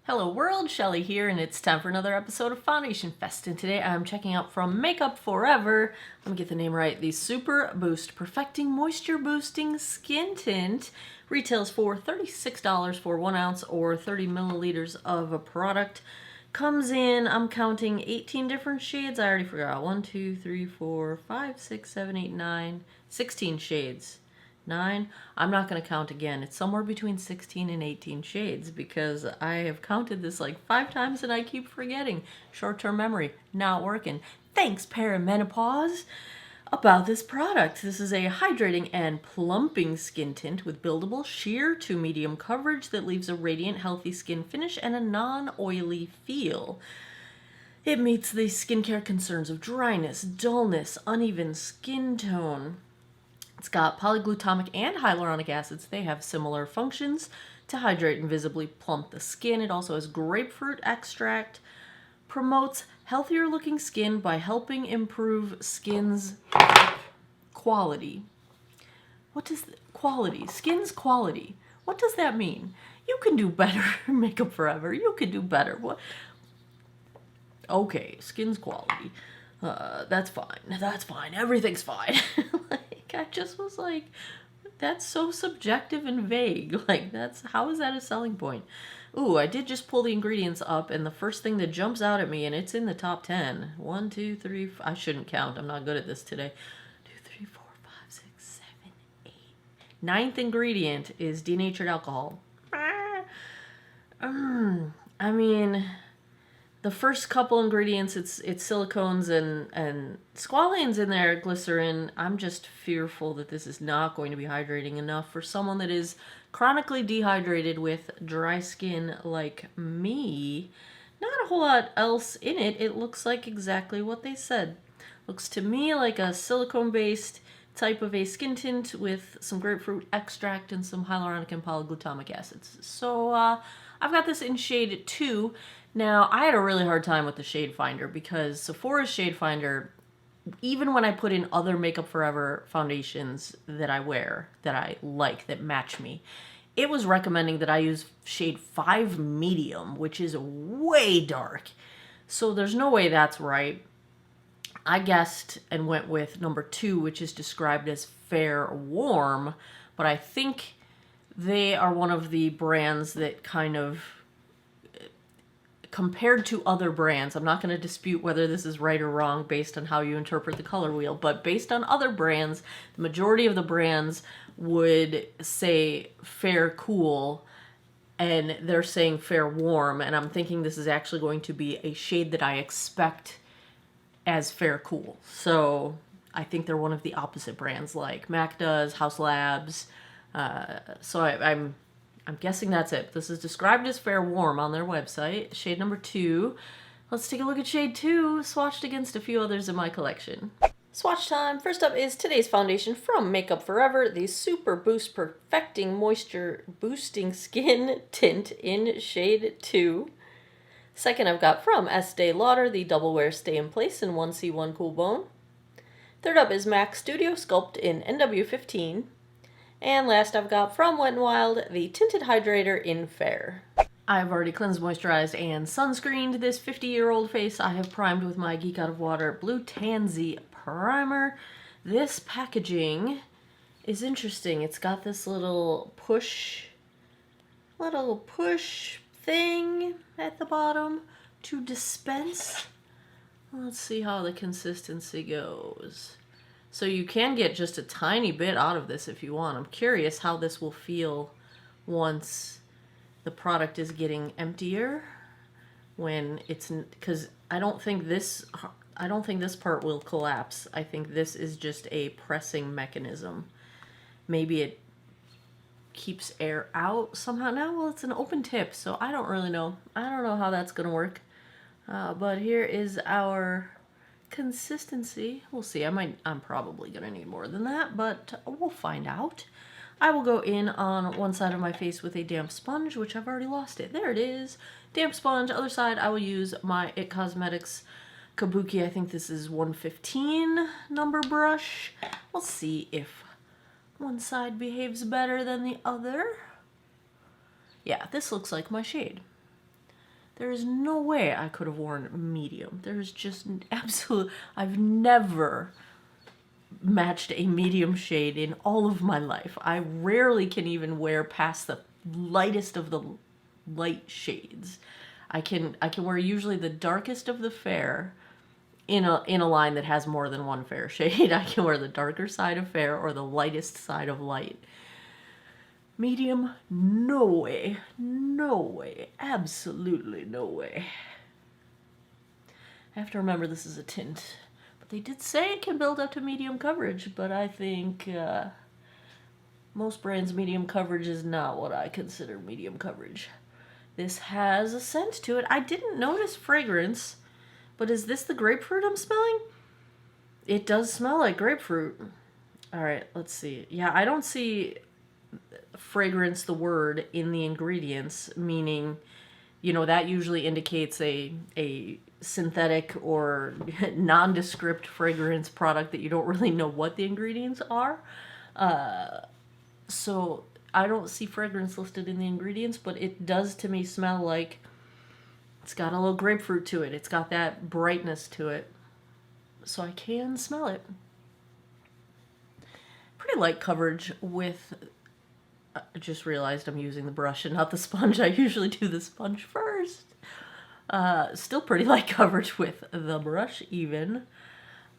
Hello world, Shelly here, and it's time for another episode of Foundation Fest. And today I'm checking out from Makeup Forever, let me get the name right, the Super Boost Perfecting Moisture Boosting Skin Tint. Retails for $36 for 1 ounce or 30 milliliters of a product. Comes in, I'm counting 18 different shades. I already forgot. 1, 2, 3, 4, 5, 6, 7, 8, 9, 16 shades. 9. I'm not going to count again. It's somewhere between 16 and 18 shades because I have counted this like 5 times and I keep forgetting. Short-term memory, not working. Thanks, perimenopause. About this product. This is a hydrating and plumping skin tint with buildable sheer to medium coverage that leaves a radiant, healthy skin finish and a non-oily feel. It meets the skincare concerns of dryness, dullness, uneven skin tone. It's got polyglutamic and hyaluronic acids. They have similar functions to hydrate and visibly plump the skin. It also has grapefruit extract. Promotes healthier looking skin by helping improve skin's quality. What is quality? Skin's quality. What does that mean? You can do better. Makeup Forever. You can do better. What? Okay, skin's quality. That's fine. That's fine. Everything's fine. I just was like, that's so subjective and vague. Like, how is that a selling point? Ooh, I did just pull the ingredients up, and the first thing that jumps out at me, and it's in the top 10. 1, 2, 3, I shouldn't count. I'm not good at this today. 2, 3, 4, 5, 6, 7, 8. Ninth ingredient is denatured alcohol. I mean, the first couple ingredients, it's silicones and squalene's in there, glycerin. I'm just fearful that this is not going to be hydrating enough for someone that is chronically dehydrated with dry skin like me. Not a whole lot else in it. It looks like exactly what they said. Looks to me like a silicone-based type of a skin tint with some grapefruit extract and some hyaluronic and polyglutamic acids. So I've got this in shade 2. Now, I had a really hard time with the shade finder because Sephora's shade finder, even when I put in other Makeup Forever foundations that I wear, that I like, that match me, it was recommending that I use shade 5 medium, which is way dark. So there's no way that's right. I guessed and went with number 2, which is described as fair warm, but I think they are one of the brands that kind of, compared to other brands, I'm not going to dispute whether this is right or wrong based on how you interpret the color wheel, but based on other brands, the majority of the brands would say fair cool, and they're saying fair warm, and I'm thinking this is actually going to be a shade that I expect as fair cool. So I think they're one of the opposite brands like MAC does, House Labs. So I'm guessing that's it. This is described as fair warm on their website. Shade number 2. Let's take a look at shade 2, swatched against a few others in my collection. Swatch time. First up is today's foundation from Makeup Forever, the Super Boost Perfecting Moisture Boosting Skin Tint in shade 2. Second, I've got from Estee Lauder, the Double Wear Stay in Place in 1C1 Cool Bone. Third up is MAC Studio Sculpt in NW15. And last I've got from Wet n Wild, the Tinted Hydrator in Fair. I've already cleansed, moisturized, and sunscreened this 50-year-old face. I have primed with my Geek Out of Water Blue Tansy Primer. This packaging is interesting. It's got this little push thing at the bottom to dispense. Let's see how the consistency goes. So you can get just a tiny bit out of this if you want. I'm curious how this will feel once the product is getting emptier, when it's, because I don't think this part will collapse. I think this is just a pressing mechanism. Maybe it keeps air out somehow. Now, well, it's an open tip, so I don't really know. I don't know how that's gonna work. But here is our consistency. We'll see. I'm probably gonna need more than that, but we'll find out. I will go in on one side of my face with a damp sponge, which I've already lost it. There it is. Damp sponge. Other side, I will use my IT Cosmetics Kabuki. I think this is 115 number brush. We'll see if one side behaves better than the other. Yeah, this looks like my shade. There is no way I could have worn medium. There's just absolute, I've never matched a medium shade in all of my life. I rarely can even wear past the lightest of the light shades. I can wear usually the darkest of the fair in a line that has more than one fair shade. I can wear the darker side of fair or the lightest side of light. Medium, no way. No way. Absolutely no way. I have to remember this is a tint. But they did say it can build up to medium coverage, but I think most brands' medium coverage is not what I consider medium coverage. This has a scent to it. I didn't notice fragrance, but is this the grapefruit I'm smelling? It does smell like grapefruit. All right, let's see. Yeah, I don't see fragrance, the word, in the ingredients, meaning, you know, that usually indicates a synthetic or nondescript fragrance product that you don't really know what the ingredients are. So I don't see fragrance listed in the ingredients, but it does to me smell like it's got a little grapefruit to it. It's got that brightness to it. So I can smell it. Pretty light coverage with... I just realized I'm using the brush and not the sponge. I usually do the sponge first. Still pretty light coverage with the brush even.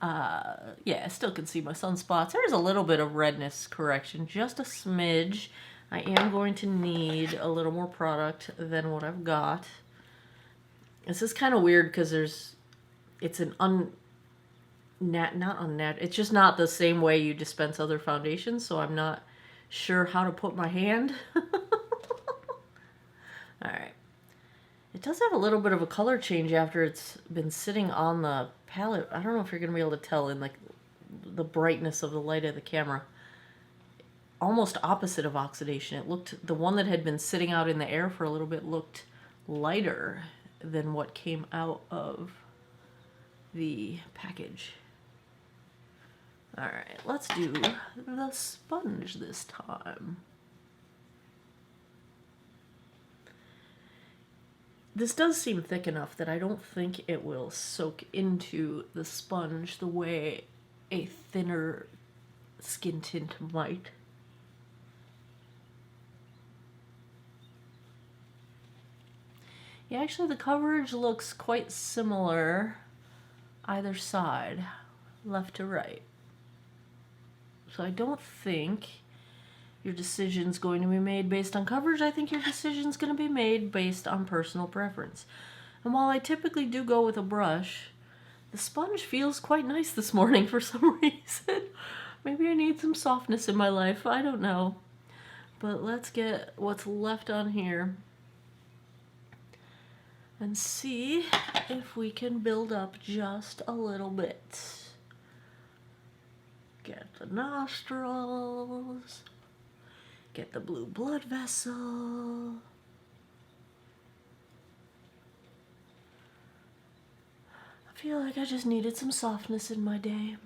Yeah, I still can see my sunspots. There's a little bit of redness correction, just a smidge. I am going to need a little more product than what I've got. This is kind of weird because it's an it's just not the same way you dispense other foundations, so I'm not sure how to put my hand. Alright. It does have a little bit of a color change after it's been sitting on the palette. I don't know if you're going to be able to tell in like the brightness of the light of the camera. Almost opposite of oxidation. It looked, the one that had been sitting out in the air for a little bit looked lighter than what came out of the package. Alright, let's do the sponge this time. This does seem thick enough that I don't think it will soak into the sponge the way a thinner skin tint might. Yeah, actually the coverage looks quite similar either side, left to right. So I don't think your decision's going to be made based on coverage. I think your decision's going to be made based on personal preference. And while I typically do go with a brush, the sponge feels quite nice this morning for some reason. Maybe I need some softness in my life. I don't know. But let's get what's left on here and see if we can build up just a little bit. Get the nostrils. Get the blue blood vessel. I feel like I just needed some softness in my day.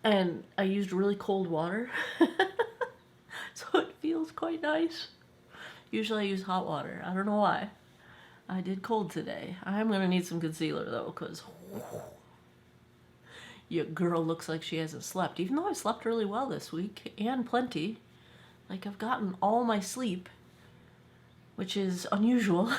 And I used really cold water. So it feels quite nice. Usually I use hot water. I don't know why. I did cold today. I'm going to need some concealer though, because your girl looks like she hasn't slept. Even though I've slept really well this week, and plenty. Like, I've gotten all my sleep, which is unusual.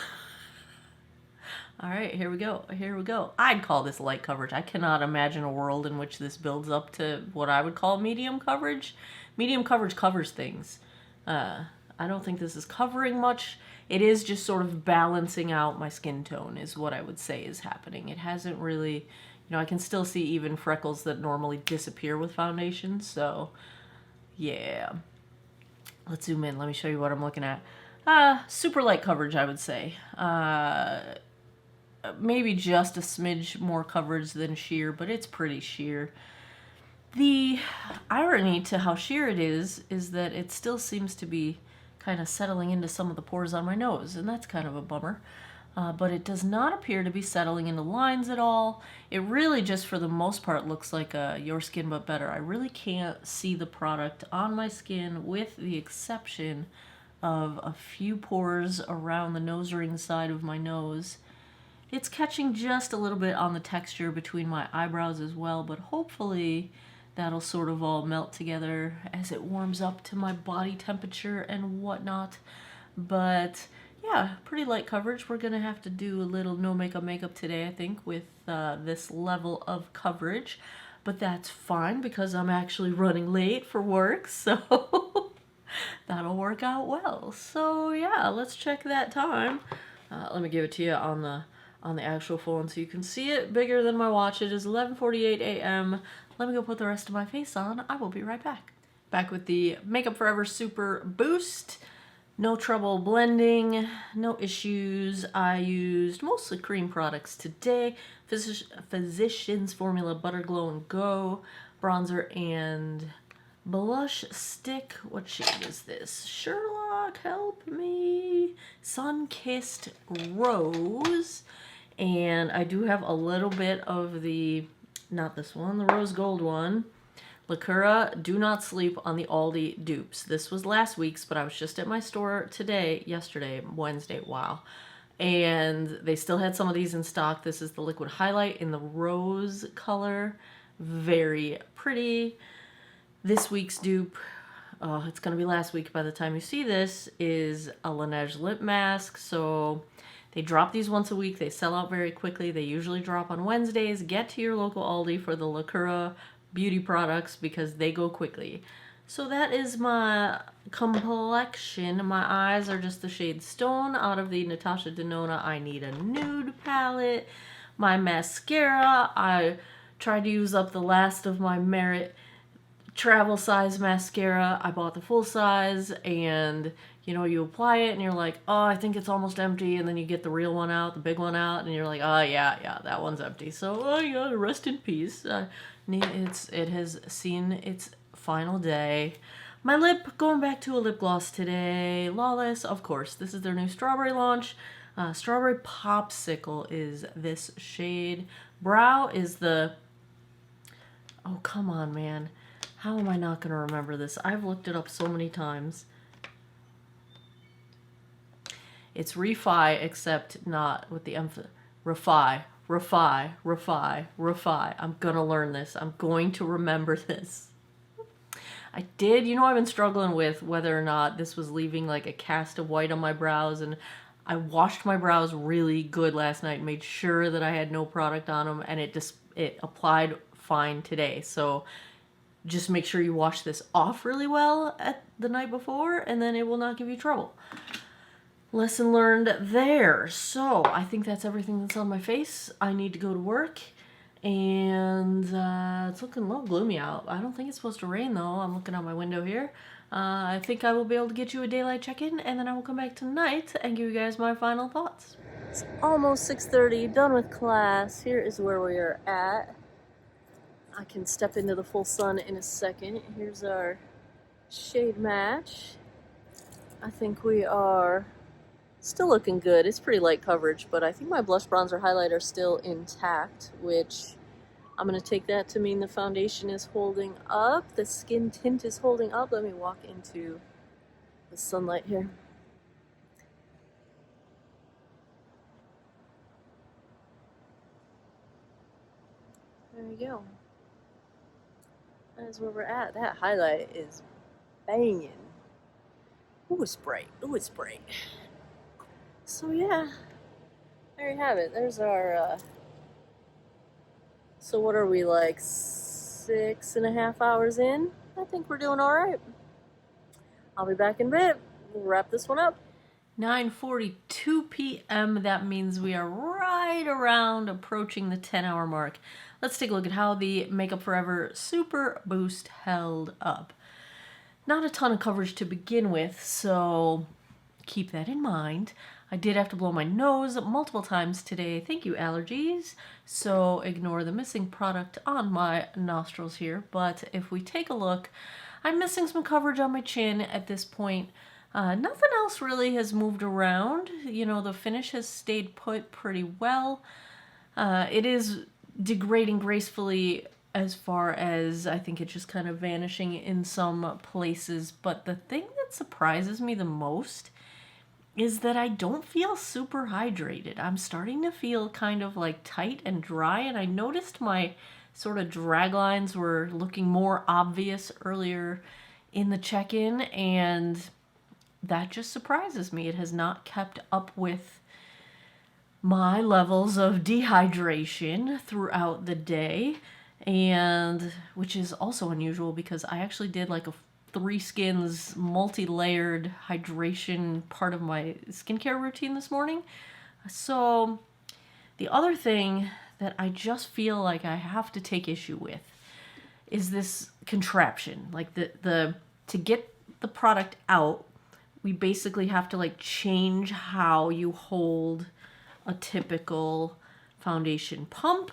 Alright, here we go. Here we go. I'd call this light coverage. I cannot imagine a world in which this builds up to what I would call medium coverage. Medium coverage covers things. I don't think this is covering much. It is just sort of balancing out my skin tone is what I would say is happening. It hasn't really, you know, I can still see even freckles that normally disappear with foundation. So, yeah. Let's zoom in. Let me show you what I'm looking at. Super light coverage, I would say. Maybe just a smidge more coverage than sheer, but it's pretty sheer. The irony to how sheer it is that it still seems to be kind of settling into some of the pores on my nose, and that's kind of a bummer. But it does not appear to be settling into lines at all. It really just, for the most part, looks like a Your Skin But Better. I really can't see the product on my skin with the exception of a few pores around the nose ring side of my nose. It's catching just a little bit on the texture between my eyebrows as well, but hopefully that'll sort of all melt together as it warms up to my body temperature and whatnot. But yeah, pretty light coverage. We're gonna have to do a little no makeup today, I think, with this level of coverage. But that's fine because I'm actually running late for work, so that'll work out well. So yeah, let's check that time. Let me give it to you on the actual phone so you can see it bigger than my watch. It is 11:48 a.m. Let me go put the rest of my face on. I will be right back. Back with the Makeup Forever Super Boost. No trouble blending, no issues. I used mostly cream products today. Physicians Formula Butter Glow and Go bronzer and blush stick. What shade is this? Sherlock, help me. Sun-Kissed Rose. And I do have a little bit of the, not this one, the rose gold one. Lacura, do not sleep on the Aldi dupes. This was last week's, but I was just at my store yesterday, Wednesday, wow. And they still had some of these in stock. This is the liquid highlight in the rose color. Very pretty. This week's dupe, it's going to be last week by the time you see this, is a Laneige lip mask. So they drop these once a week. They sell out very quickly. They usually drop on Wednesdays. Get to your local Aldi for the Lacura beauty products because they go quickly. So that is my complexion. My eyes are just the shade Stone out of the Natasha Denona I Need a Nude palette. My mascara, I tried to use up the last of my Merit travel size mascara. I bought the full size, and you know, you apply it and you're like, oh, I think it's almost empty, and then you get the real one out, the big one out, and you're like, oh yeah, that one's empty. So oh yeah, rest in peace. It has seen its final day. My lip, going back to a lip gloss today. Lawless, of course. This is their new strawberry launch. Strawberry Popsicle is this shade. Brow is the, oh come on man, how am I not gonna remember this? I've looked it up so many times. It's Refi, except not with the emphasis. Refi. I'm gonna learn this. I'm going to remember this. I did, you know, I've been struggling with whether or not this was leaving like a cast of white on my brows, and I washed my brows really good last night and made sure that I had no product on them, and it applied fine today. So just make sure you wash this off really well at the night before, and then it will not give you trouble. Lesson learned there. So I think that's everything that's on my face. I need to go to work, and it's looking a little gloomy out. I don't think it's supposed to rain though. I'm looking out my window here. I think I will be able to get you a daylight check-in, and then I will come back tonight and give you guys my final thoughts. It's almost 6:30, done with class. Here is where we are at. I can step into the full sun in a second. Here's our shade match. I think we are still looking good. It's pretty light coverage, but I think my blush, bronzer, highlight are still intact, which I'm going to take that to mean the foundation is holding up. The skin tint is holding up. Let me walk into the sunlight here. There we go. That is where we're at. That highlight is banging. Ooh, it's bright. Ooh, it's bright. So yeah, there you have it. There's our, so what are we, like 6.5 hours in? I think we're doing all right. I'll be back in a bit. We'll wrap this one up. 9:42 p.m. That means we are right around approaching the 10-hour mark. Let's take a look at how the Makeup Forever Super Boost held up. Not a ton of coverage to begin with, so keep that in mind. I did have to blow my nose multiple times today. Thank you, allergies. So ignore the missing product on my nostrils here. But if we take a look, I'm missing some coverage on my chin at this point. Nothing else really has moved around. You know, the finish has stayed put pretty well. It is degrading gracefully as far as I think it's just kind of vanishing in some places. But the thing that surprises me the most is that I don't feel super hydrated. I'm starting to feel kind of like tight and dry, and I noticed my sort of drag lines were looking more obvious earlier in the check-in, and that just surprises me. It has not kept up with my levels of dehydration throughout the day, and which is also unusual because I actually did like a 3 Skins multi-layered hydration part of my skincare routine this morning. So the other thing that I just feel like I have to take issue with is this contraption. Like the to get the product out, we basically have to like change how you hold a typical foundation pump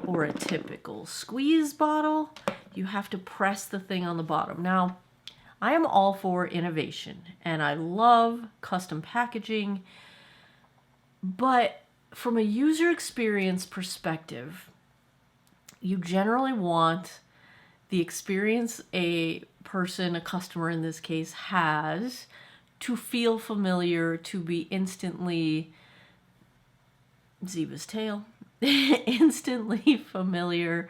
or a typical squeeze bottle. You have to press the thing on the bottom. Now, I am all for innovation and I love custom packaging, but from a user experience perspective, you generally want the experience a person, a customer in this case, has to feel familiar, to be instantly Ziva's tail, instantly familiar.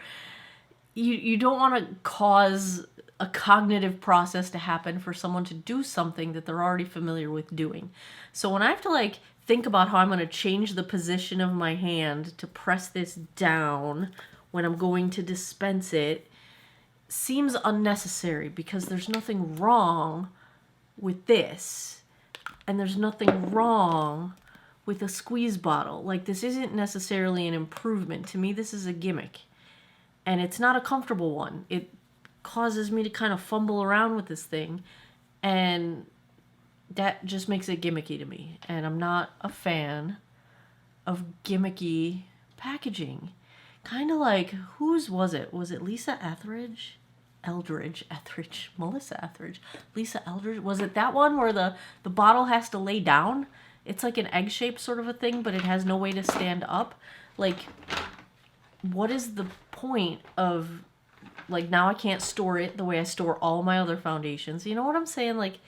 You don't want to cause a cognitive process to happen for someone to do something that they're already familiar with doing. So when I have to like think about how I'm going to change the position of my hand to press this down when I'm going to dispense it, seems unnecessary because there's nothing wrong with this and there's nothing wrong with a squeeze bottle. Like, this isn't necessarily an improvement. To me, this is a gimmick. And it's not a comfortable one. It causes me to kind of fumble around with this thing. And that just makes it gimmicky to me. And I'm not a fan of gimmicky packaging. Kind of like, whose was it? Was it Lisa Etheridge? Melissa Etheridge. Lisa Eldridge. Was it that one where the bottle has to lay down? It's like an egg shape sort of a thing, but it has no way to stand up. Like, what is the point of, like, now I can't store it the way I store all my other foundations. You know what I'm saying? Like,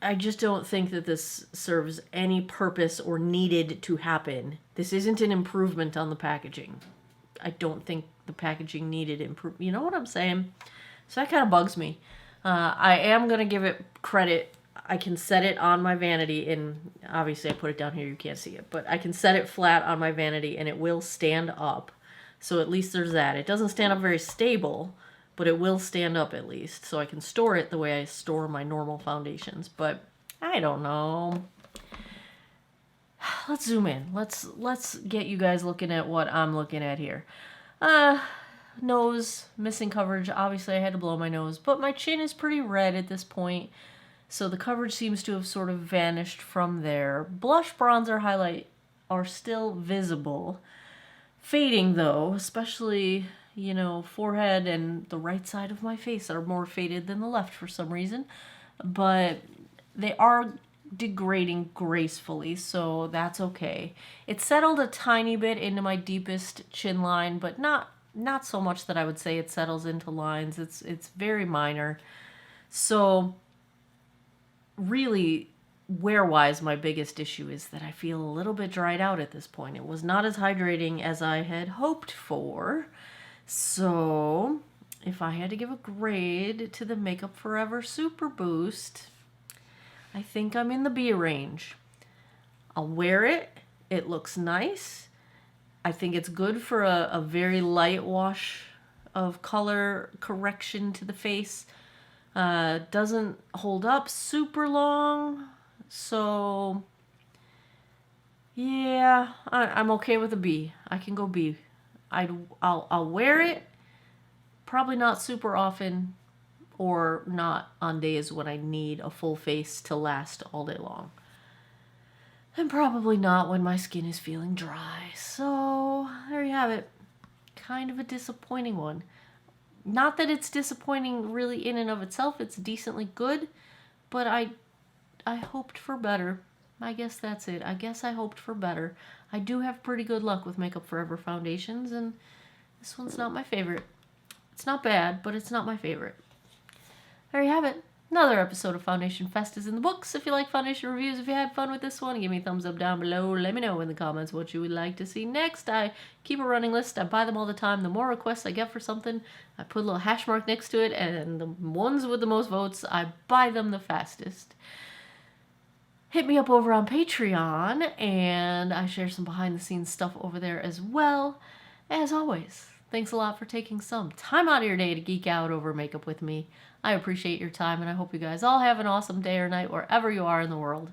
I just don't think that this serves any purpose or needed to happen. This isn't an improvement on the packaging. I don't think the packaging needed improvement. You know what I'm saying? So that kind of bugs me. I am going to give it credit. I can set it on my vanity, and obviously I put it down here, you can't see it, but I can set it flat on my vanity and it will stand up. So at least there's that. It doesn't stand up very stable, but it will stand up at least. So I can store it the way I store my normal foundations. But I don't know. Let's zoom in. Let's get you guys looking at what I'm looking at here. Nose, missing coverage. Obviously I had to blow my nose, but my chin is pretty red at this point. So the coverage seems to have sort of vanished from there. Blush, bronzer, highlight are still visible. Fading though, especially, you know, forehead and the right side of my face are more faded than the left for some reason. But they are degrading gracefully, so that's okay. It settled a tiny bit into my deepest chin line, but not so much that I would say it settles into lines. It's very minor. So really, wear-wise, my biggest issue is that I feel a little bit dried out at this point. It was not as hydrating as I had hoped for. So if I had to give a grade to the Makeup Forever Super Boost, I think I'm in the B range. I'll wear it. It looks nice. I think it's good for a very light wash of color correction to the face. Doesn't hold up super long, so yeah, I'm okay with a B. I can go B. I'll wear it, probably not super often, or not on days when I need a full face to last all day long. And probably not when my skin is feeling dry. So there you have it. Kind of a disappointing one. Not that it's disappointing really in and of itself. It's decently good, but I hoped for better. I guess that's it. I guess I hoped for better. I do have pretty good luck with Makeup Forever foundations, and This one's not my favorite. It's not bad, but it's not my favorite. There you have it. Another episode of Foundation Fest is in the books. If you like foundation reviews, if you had fun with this one, give me a thumbs up down below. Let me know in the comments what you would like to see next. I keep a running list. I buy them all the time. The more requests I get for something, I put a little hash mark next to it, and the ones with the most votes, I buy them the fastest. Hit me up over on Patreon, and I share some behind-the-scenes stuff over there as well. As always, thanks a lot for taking some time out of your day to geek out over makeup with me. I appreciate your time, and I hope you guys all have an awesome day or night wherever you are in the world.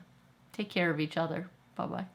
Take care of each other. Bye-bye.